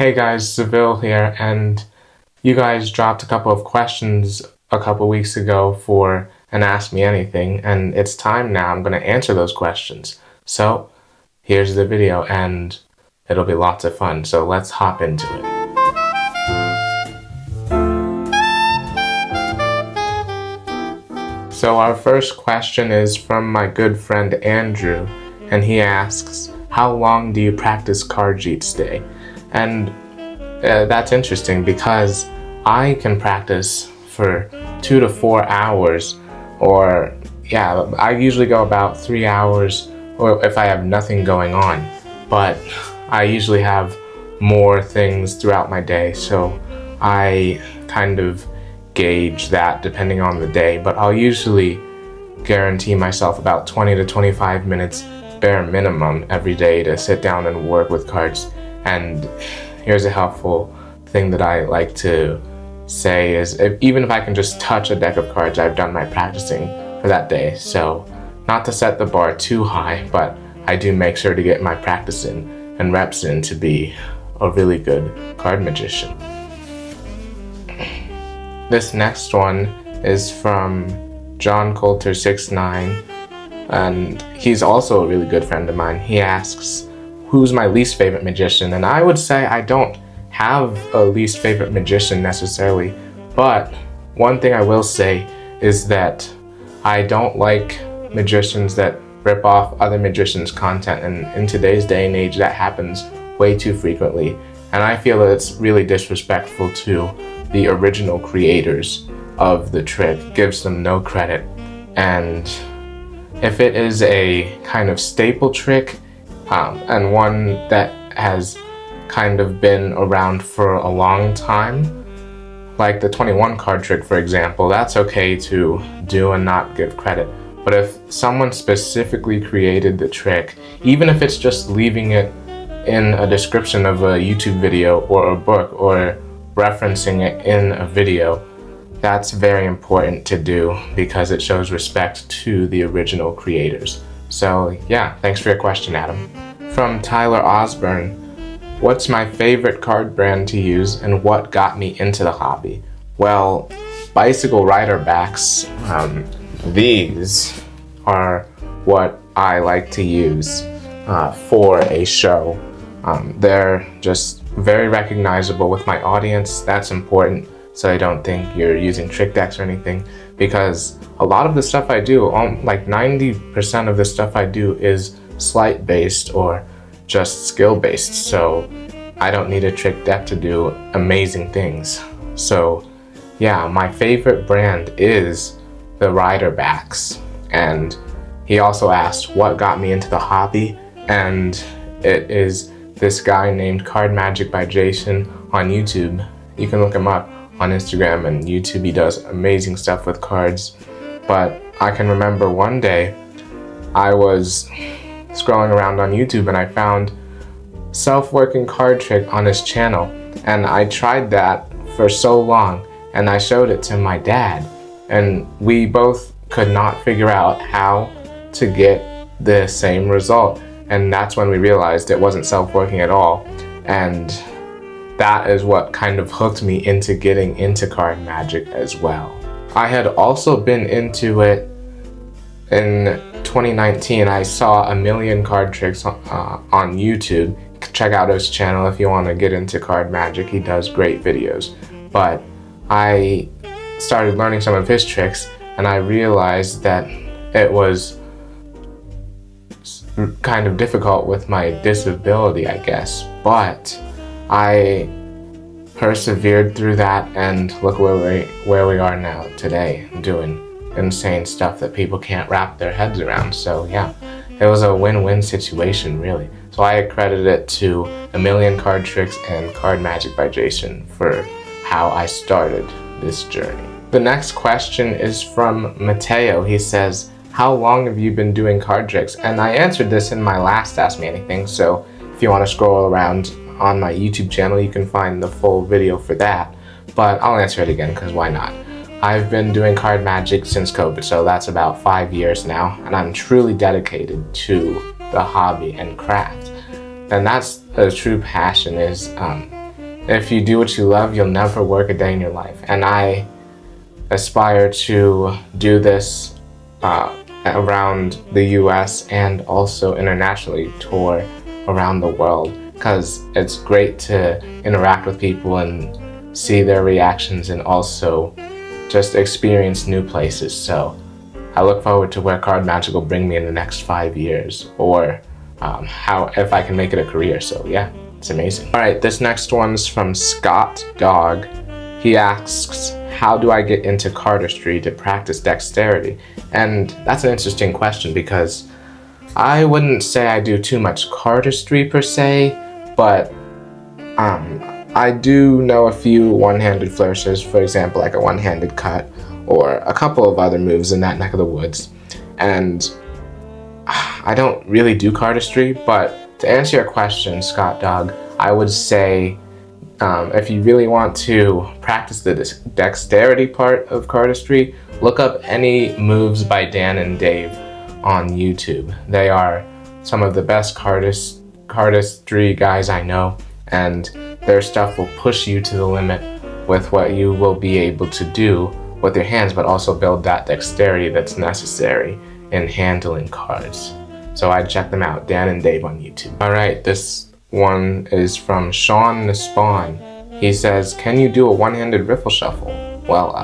Hey guys, Seville here, and you guys dropped a couple of questions a couple weeks ago for an Ask Me Anything, and it's time now. I'm going to answer those questions. So, here's the video, and it'll be lots of fun, so let's hop into it. So our first question is from my good friend Andrew, and he asks, how long do you practice card each day? And that's interesting because I can practice for 2 to 4 hours, or I usually go about 3 hours, or if I have nothing going on, but I usually have more things throughout my day, so I kind of gauge that depending on the day, but I'll usually guarantee myself about 20 to 25 minutes bare minimum every day to sit down and work with cards. And here's a helpful thing that I like to say is even if I can just touch a deck of cards, I've done my practicing for that day. So not to set the bar too high, but I do make sure to get my practice in and reps in to be a really good card magician. This next one is from John Coulter 69, and he's also a really good friend of mine. He asks, who's my least favorite magician? And I would say I don't have a least favorite magician necessarily, but one thing I will say is that I don't like magicians that rip off other magicians' content, and in today's day and age that happens way too frequently, and I feel that it's really disrespectful to the original creators of the trick, gives them no credit. And if it is a kind of staple trick and one that has kind of been around for a long time, like the 21 card trick for example, that's okay to do and not give credit. But if someone specifically created the trick, even if it's just leaving it in a description of a YouTube video or a book or referencing it in a video, that's very important to do because it shows respect to the original creators. So yeah, thanks for your question, Adam. From Tyler Osborne, what's my favorite card brand to use and what got me into the hobby? Well, bicycle rider backs, these are what I like to use for a show. They're just very recognizable with my audience. That's important, so I don't think you're using trick decks or anything, because a lot of the stuff I do, like 90% of the stuff I do is sleight based or just skill based, so I don't need a trick deck to do amazing things. So yeah, my favorite brand is the rider backs. And he also asked what got me into the hobby, and it is this guy named Card Magic by Jason on YouTube. You can look him up on Instagram and YouTube. He does amazing stuff with cards. But I can remember one day I was scrolling around on YouTube and I found self-working card trick on his channel, and I tried that for so long and I showed it to my dad, and we both could not figure out how to get the same result. And that's when we realized it wasn't self-working at all. And that is what kind of hooked me into getting into card magic as well. I had also been into it in 2019. I saw A Million Card Tricks on YouTube. Check out his channel if you want to get into card magic. He does great videos. But I started learning some of his tricks, and I realized that it was kind of difficult with my disability, I guess, but I persevered through that, and look where we are now today, doing insane stuff that people can't wrap their heads around. So yeah, it was a win-win situation, really. So I accredit it to A Million Card Tricks and Card Magic by Jason for how I started this journey. The next question is from Mateo. He says, how long have you been doing card tricks? And I answered this in my last Ask Me Anything, so if you want to scroll around on my YouTube channel, you can find the full video for that. But I'll answer it again, because why not? I've been doing card magic since COVID, so that's about 5 years now, and I'm truly dedicated to the hobby and craft. And that's a true passion, is if you do what you love, you'll never work a day in your life. And I aspire to do this around the US and also internationally, tour around the world, because it's great to interact with people and see their reactions and also just experience new places. So I look forward to where Card Magic will bring me in the next 5 years, or if I can make it a career. So yeah, it's amazing. All right, this next one's from Scott Dog. He asks, how do I get into cardistry to practice dexterity? And that's an interesting question, because I wouldn't say I do too much cardistry per se, but I do know a few one-handed flourishes, for example, like a one-handed cut, or a couple of other moves in that neck of the woods. And I don't really do cardistry, but to answer your question, Scott Dog, I would say if you really want to practice the dexterity part of cardistry, look up any moves by Dan and Dave on YouTube. They are some of the best cardistry guys I know, and their stuff will push you to the limit with what you will be able to do with your hands, but also build that dexterity that's necessary in handling cards. So I'd check them out, Dan and Dave on YouTube. All right, this one is from Sean Nispawn. He says, can you do a one-handed riffle shuffle? Well,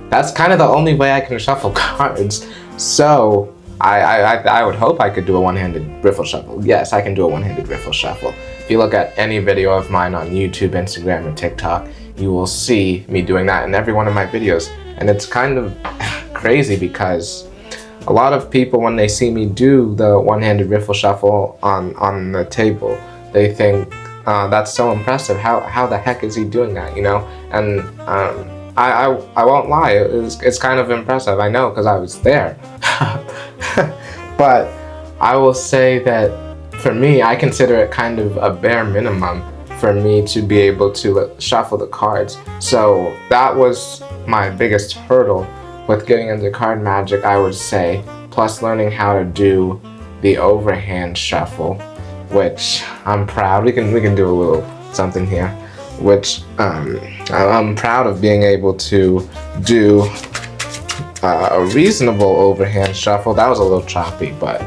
that's kind of the only way I can shuffle cards. So I would hope I could do a one-handed riffle shuffle. Yes, I can do a one-handed riffle shuffle. If you look at any video of mine on YouTube, Instagram, or TikTok, you will see me doing that in every one of my videos. And it's kind of crazy, because a lot of people, when they see me do the one-handed riffle shuffle on the table, they think that's so impressive. How the heck is he doing that, you know? And I won't lie, it's kind of impressive. I know, because I was there. But I will say that for me, I consider it kind of a bare minimum for me to be able to shuffle the cards. So that was my biggest hurdle with getting into Card Magic, I would say, plus learning how to do the overhand shuffle, which I'm proud. We can do a little something here, which I'm proud of being able to do a reasonable overhand shuffle. That was a little choppy, but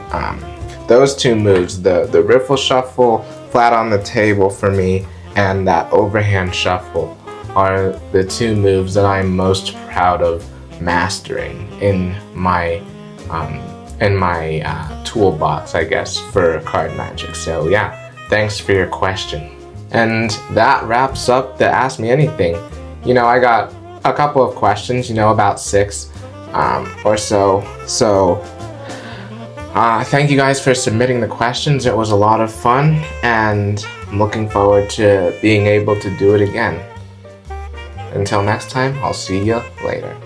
those two moves, the riffle shuffle flat on the table for me, and that overhand shuffle, are the two moves that I'm most proud of mastering in my toolbox, I guess, for Card Magic. So yeah, thanks for your question. And that wraps up the Ask Me Anything. You know, I got a couple of questions, you know, about 6 or so. So thank you guys for submitting the questions. It was a lot of fun, and I'm looking forward to being able to do it again. Until next time, I'll see you later.